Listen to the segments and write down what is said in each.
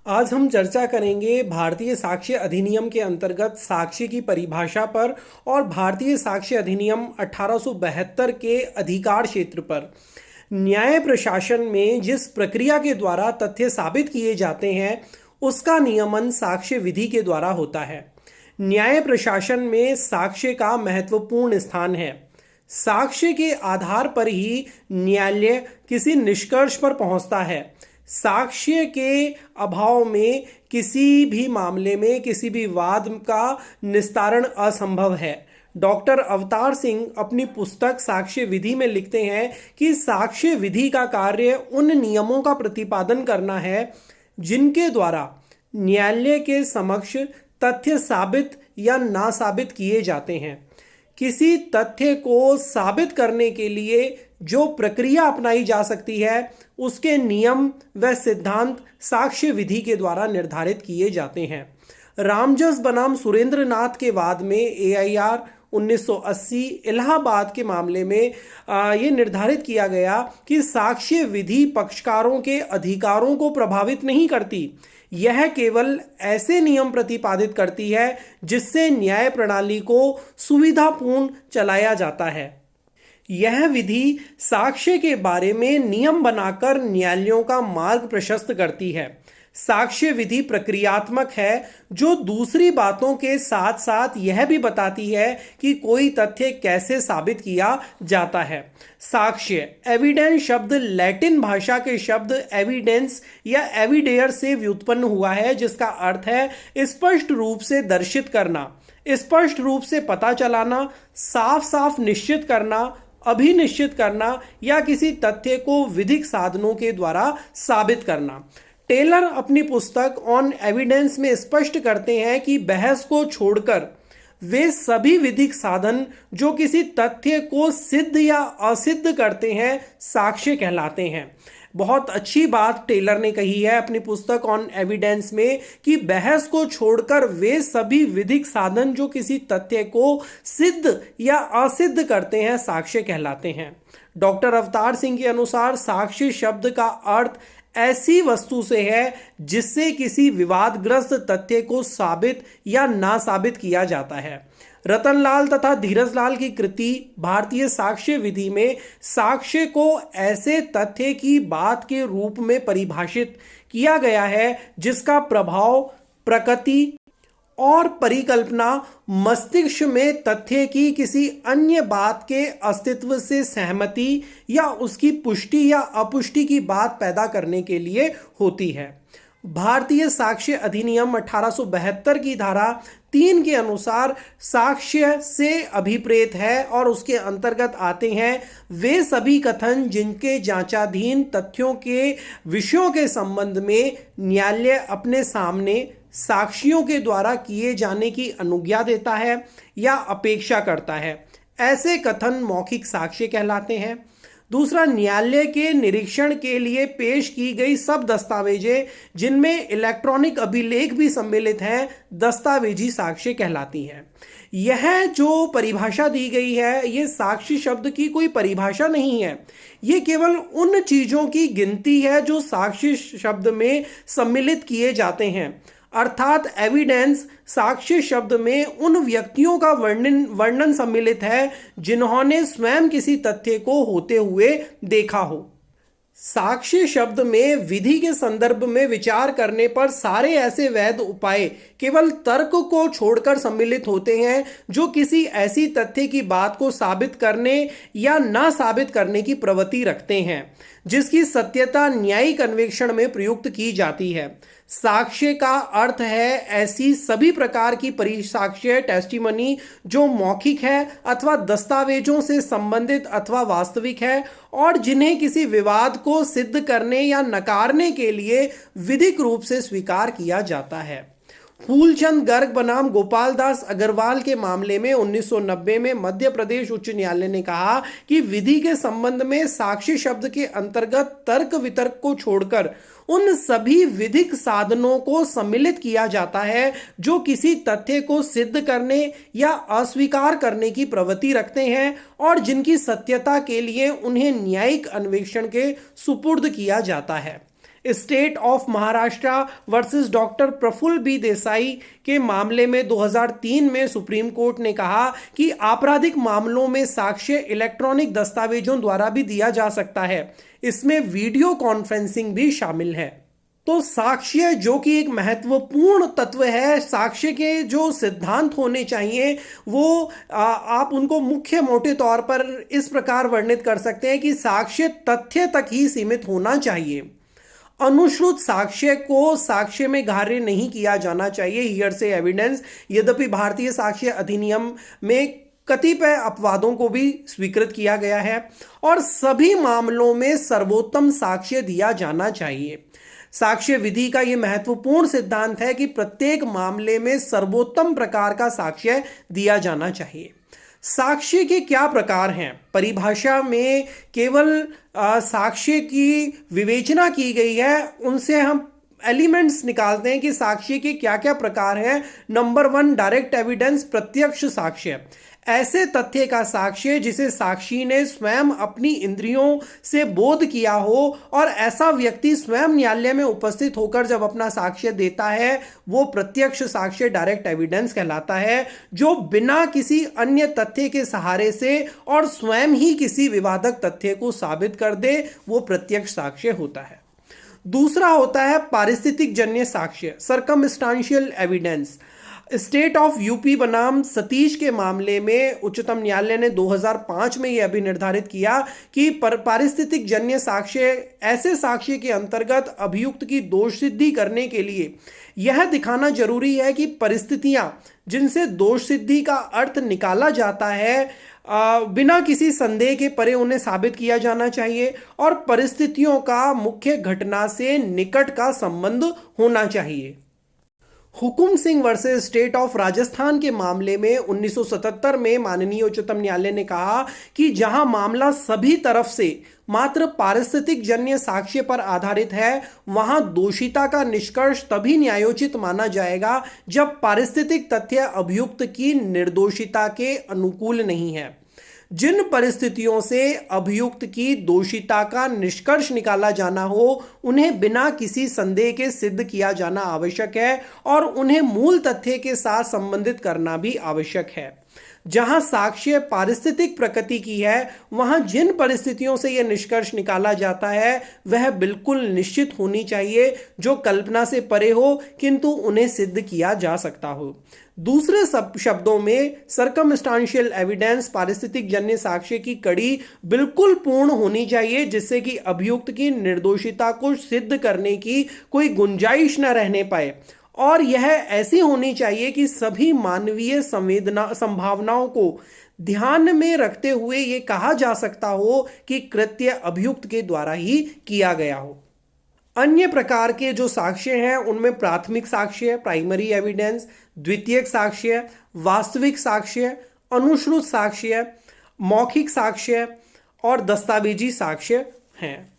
आज हम चर्चा करेंगे भारतीय साक्ष्य अधिनियम के अंतर्गत साक्ष्य की परिभाषा पर और भारतीय साक्ष्य अधिनियम 1872 के अधिकार क्षेत्र पर। न्याय प्रशासन में जिस प्रक्रिया के द्वारा तथ्य साबित किए जाते हैं उसका नियमन साक्ष्य विधि के द्वारा होता है। न्याय प्रशासन में साक्ष्य का महत्वपूर्ण स्थान है। साक्ष्य के आधार पर ही न्यायालय किसी निष्कर्ष पर पहुंचता है। साक्ष्य के अभाव में किसी भी मामले में किसी भी वाद का निस्तारण असंभव है। डॉक्टर अवतार सिंह अपनी पुस्तक साक्ष्य विधि में लिखते हैं कि साक्ष्य विधि का कार्य उन नियमों का प्रतिपादन करना है जिनके द्वारा न्यायालय के समक्ष तथ्य साबित या ना साबित किए जाते हैं। किसी तथ्य को साबित करने के लिए जो प्रक्रिया अपनाई जा सकती है उसके नियम व सिद्धांत साक्ष्य विधि के द्वारा निर्धारित किए जाते हैं। रामजस बनाम सुरेंद्र नाथ के वाद में AIR 1980 इलाहाबाद के मामले में ये निर्धारित किया गया कि साक्ष्य विधि पक्षकारों के अधिकारों को प्रभावित नहीं करती। यह केवल ऐसे नियम प्रतिपादित करती है जिससे न्याय प्रणाली को सुविधापूर्ण चलाया जाता है। यह विधि साक्ष्य के बारे में नियम बनाकर न्यायालयों का मार्ग प्रशस्त करती है। साक्ष्य विधि प्रक्रियात्मक है जो दूसरी बातों के साथ साथ यह भी बताती है कि कोई तथ्य कैसे साबित किया जाता है। साक्ष्य एविडेंस शब्द लैटिन भाषा के शब्द एविडेंस या एविडेयर से व्युत्पन्न हुआ है, जिसका अर्थ है स्पष्ट रूप से दर्शित करना, स्पष्ट रूप से पता चलाना, साफ साफ निश्चित करना, अभिनिश्चित करना या किसी तथ्य को विधिक साधनों के द्वारा साबित करना। टेलर अपनी पुस्तक ऑन एविडेंस में स्पष्ट करते हैं कि बहस को छोड़कर वे सभी विधिक साधन जो किसी तथ्य को सिद्ध या असिद्ध करते हैं साक्ष्य कहलाते हैं। बहुत अच्छी बात टेलर ने कही है अपनी पुस्तक ऑन एविडेंस में कि बहस को छोड़कर वे सभी विधिक साधन जो किसी तथ्य को सिद्ध या असिद्ध करते हैं साक्ष्य कहलाते हैं। डॉक्टर अवतार सिंह के अनुसार साक्ष्य शब्द का अर्थ ऐसी वस्तु से है जिससे किसी विवादग्रस्त तथ्य को साबित या ना साबित किया जाता है। रतनलाल तथा धीरजलाल की कृति भारतीय साक्ष्य विधि में साक्ष्य को ऐसे तथ्य की बात के रूप में परिभाषित किया गया है जिसका प्रभाव प्रकृति और परिकल्पना मस्तिष्क में तथ्य की किसी अन्य बात के अस्तित्व से सहमति या उसकी पुष्टि या अपुष्टि की बात पैदा करने के लिए होती है। भारतीय साक्ष्य अधिनियम 1872 की धारा 3 के अनुसार साक्ष्य से अभिप्रेत है और उसके अंतर्गत आते हैं वे सभी कथन जिनके जांचाधीन तथ्यों के विषयों के संबंध में न्यायालय अपने सामने साक्षियों के द्वारा किए जाने की अनुज्ञा देता है या अपेक्षा करता है। ऐसे कथन मौखिक साक्ष्य कहलाते हैं। दूसरा, न्यायालय के निरीक्षण के लिए पेश की गई सब दस्तावेजें जिनमें इलेक्ट्रॉनिक अभिलेख भी सम्मिलित हैं दस्तावेजी साक्ष्य कहलाती हैं। यह जो परिभाषा दी गई है ये साक्ष्य शब्द की कोई परिभाषा नहीं है, ये केवल उन चीजों की गिनती है जो साक्ष्य शब्द में सम्मिलित किए जाते हैं। अर्थात एविडेंस साक्ष्य शब्द में उन व्यक्तियों का वर्णन सम्मिलित है जिन्होंने स्वयं किसी तथ्य को होते हुए देखा हो। साक्ष्य शब्द में विधि के संदर्भ में विचार करने पर सारे ऐसे वैध उपाय केवल तर्क को छोड़कर सम्मिलित होते हैं जो किसी ऐसी तथ्य की बात को साबित करने या ना साबित करने की प्रवृत्ति रखते हैं जिसकी सत्यता न्यायिक अन्वेषण में प्रयुक्त की जाती है। साक्ष्य का अर्थ है ऐसी सभी प्रकार की परिसाक्ष्य टेस्टिमनी जो मौखिक है अथवा दस्तावेजों से संबंधित अथवा वास्तविक है और जिन्हें किसी विवाद को सिद्ध करने या नकारने के लिए विधिक रूप से स्वीकार किया जाता है। फूलचंद गर्ग बनाम गोपाल दास अग्रवाल के मामले में 1990 में मध्य प्रदेश उच्च न्यायालय ने कहा कि विधि के संबंध में साक्ष्य शब्द के अंतर्गत तर्क वितर्क को छोड़कर उन सभी विधिक साधनों को सम्मिलित किया जाता है जो किसी तथ्य को सिद्ध करने या अस्वीकार करने की प्रवृत्ति रखते हैं और जिनकी सत्यता के लिए उन्हें न्यायिक अन्वेषण के सुपुर्द किया जाता है। State of Maharashtra versus doctor Prafulla B Desai के मामले में 2003 में सुप्रीम कोर्ट ने कहा कि आपराधिक मामलों में साक्ष्य इलेक्ट्रॉनिक दस्तावेजों द्वारा भी दिया जा सकता है। इसमें वीडियो कॉन्फ्रेंसिंग भी शामिल है। तो साक्ष्य जो कि एक महत्वपूर्ण तत्व है, साक्ष्य के जो सिद्धांत होने चाहिए वो आप उनको मुख्य मोटे तौर पर इस प्रकार वर्णित कर सकते हैं कि साक्ष्य तथ्य तक ही सीमित होना चाहिए। अनुश्रुत साक्ष्य को साक्ष्य में ग्राह्य नहीं किया जाना चाहिए, हियरसे एविडेंस। यद्यपि भारतीय साक्ष्य अधिनियम में कतिपय अपवादों को भी स्वीकृत किया गया है और सभी मामलों में सर्वोत्तम साक्ष्य दिया जाना चाहिए। साक्ष्य विधि का यह महत्वपूर्ण सिद्धांत है कि प्रत्येक मामले में सर्वोत्तम प्रकार का साक्ष्य दिया जाना चाहिए। साक्ष्य के क्या प्रकार हैं? परिभाषा में केवल साक्ष्य की विवेचना की गई है, उनसे हम एलिमेंट्स निकालते हैं कि साक्ष्य के क्या क्या प्रकार हैं। नंबर 1, डायरेक्ट एविडेंस, प्रत्यक्ष साक्ष्य। ऐसे तथ्य का साक्ष्य जिसे साक्षी ने स्वयं अपनी इंद्रियों से बोध किया हो और ऐसा व्यक्ति स्वयं न्यायालय में उपस्थित होकर जब अपना साक्ष्य देता है वो प्रत्यक्ष साक्ष्य डायरेक्ट एविडेंस कहलाता है, जो बिना किसी अन्य तथ्य के सहारे से और स्वयं ही किसी विवादक तथ्य को साबित कर दे, वो प्रत्यक्ष साक्ष्य होता है। दूसरा होता है पारिस्थितिक जन्य साक्ष्य, circumstantial evidence. State of UP बनाम सतीश के मामले में उच्चतम न्यायालय ने 2005 में यह अभी निर्धारित किया कि पारिस्थितिक जन्य साक्ष्य ऐसे साक्ष्य के अंतर्गत अभियुक्त की दोष सिद्धि करने के लिए यह दिखाना जरूरी है कि परिस्थितियां जिनसे दोष सिद्धि का अर्थ निकाला जाता है बिना किसी संदेह के परे उन्हें साबित किया जाना चाहिए और परिस्थितियों का मुख्य घटना से निकट का संबंध होना चाहिए। Hukum Singh versus state of Rajasthan के मामले में 1977 में माननीय उच्चतम न्यायालय ने कहा कि जहां मामला सभी तरफ से मात्र पारिस्थितिक जन्य साक्ष्य पर आधारित है, वहां दोषिता का निष्कर्ष तभी न्यायोचित माना जाएगा जब पारिस्थितिक तथ्य अभियुक्त की निर्दोषिता के अनुकूल नहीं है। जिन परिस्थितियों से अभियुक्त की दोषिता का निष्कर्ष निकाला जाना हो उन्हें बिना किसी संदेह के सिद्ध किया जाना आवश्यक है और उन्हें मूल तथ्य के साथ संबंधित करना भी आवश्यक है। जहां साक्ष्य पारिस्थितिक प्रकृति की है, वहां जिन परिस्थितियों से यह निष्कर्ष निकाला जाता है वह बिल्कुल निश्चित होनी चाहिए, जो कल्पना से परे हो किंतु उन्हें सिद्ध किया जा सकता हो। दूसरे शब्दों में सर्कमस्टांशियल एविडेंस पारिस्थितिक जन्य साक्ष्य की कड़ी बिल्कुल पूर्ण होनी चाहिए, जिससे कि अभियुक्त की निर्दोषिता को सिद्ध करने की कोई गुंजाइश न रहने पाए और यह ऐसी होनी चाहिए कि सभी मानवीय संभावनाओं को ध्यान में रखते हुए यह कहा जा सकता हो कि कृत्य अभियुक्त के द्वारा ही किया गया हो। अन्य प्रकार के जो साक्ष्य हैं उनमें प्राथमिक साक्ष्य, प्राइमरी एविडेंस, द्वितीयक साक्ष्य, वास्तविक साक्ष्य, अनुश्रुत साक्ष्य, मौखिक साक्ष्य और दस्तावेजी साक्ष्य हैं।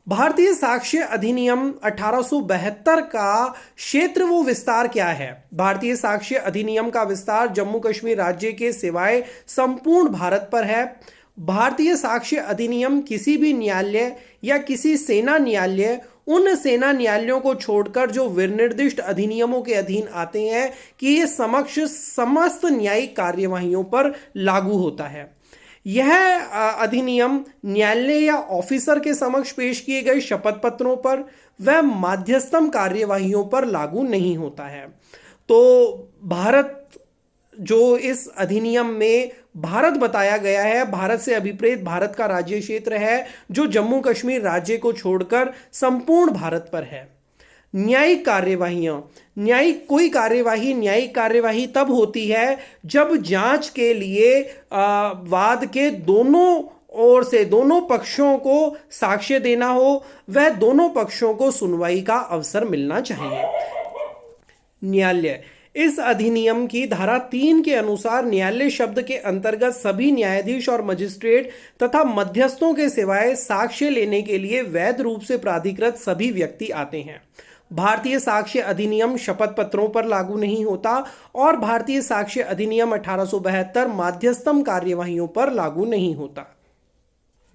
भारतीय साक्ष्य अधिनियम 1872 का क्षेत्र व विस्तार क्या है? भारतीय साक्ष्य अधिनियम का विस्तार जम्मू कश्मीर राज्य के सिवाय संपूर्ण भारत पर है। भारतीय साक्ष्य अधिनियम किसी भी न्यायालय या किसी सेना न्यायालय, उन सेना न्यायालयों को छोड़कर जो विनिर्दिष्ट अधिनियमों के अधीन आते हैं, कि ये समक्ष समस्त न्यायिक कार्यवाहियों पर लागू होता है। यह अधिनियम न्यायालय या ऑफिसर के समक्ष पेश किए गए शपथ पत्रों पर व माध्यस्थम कार्यवाहियों पर लागू नहीं होता है। तो भारत जो इस अधिनियम में भारत बताया गया है, भारत से अभिप्रेत भारत का राज्य क्षेत्र है जो जम्मू कश्मीर राज्य को छोड़कर संपूर्ण भारत पर है। न्यायिक कार्यवाहियां, न्यायिक कार्यवाही तब होती है जब जांच के लिए वाद के दोनों ओर से दोनों पक्षों को साक्ष्य देना हो, वह दोनों पक्षों को सुनवाई का अवसर मिलना चाहिए। न्यायालय, इस अधिनियम की धारा 3 के अनुसार न्यायालय शब्द के अंतर्गत सभी न्यायाधीश और मजिस्ट्रेट तथा मध्यस्थों के सिवाय साक्ष्य लेने के लिए वैध रूप से प्राधिकृत सभी व्यक्ति आते हैं। भारतीय साक्ष्य अधिनियम शपथ पत्रों पर लागू नहीं होता और भारतीय साक्ष्य अधिनियम 1872 माध्यस्थम कार्यवाहियों पर लागू नहीं होता।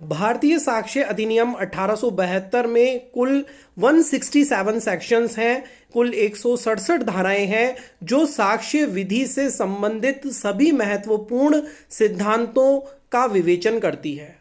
भारतीय साक्ष्य अधिनियम 1872 में कुल 167 सेक्शंस हैं, कुल 167 धाराएं हैं जो साक्ष्य विधि से संबंधित सभी महत्वपूर्ण सिद्धांतों का विवेचन करती है।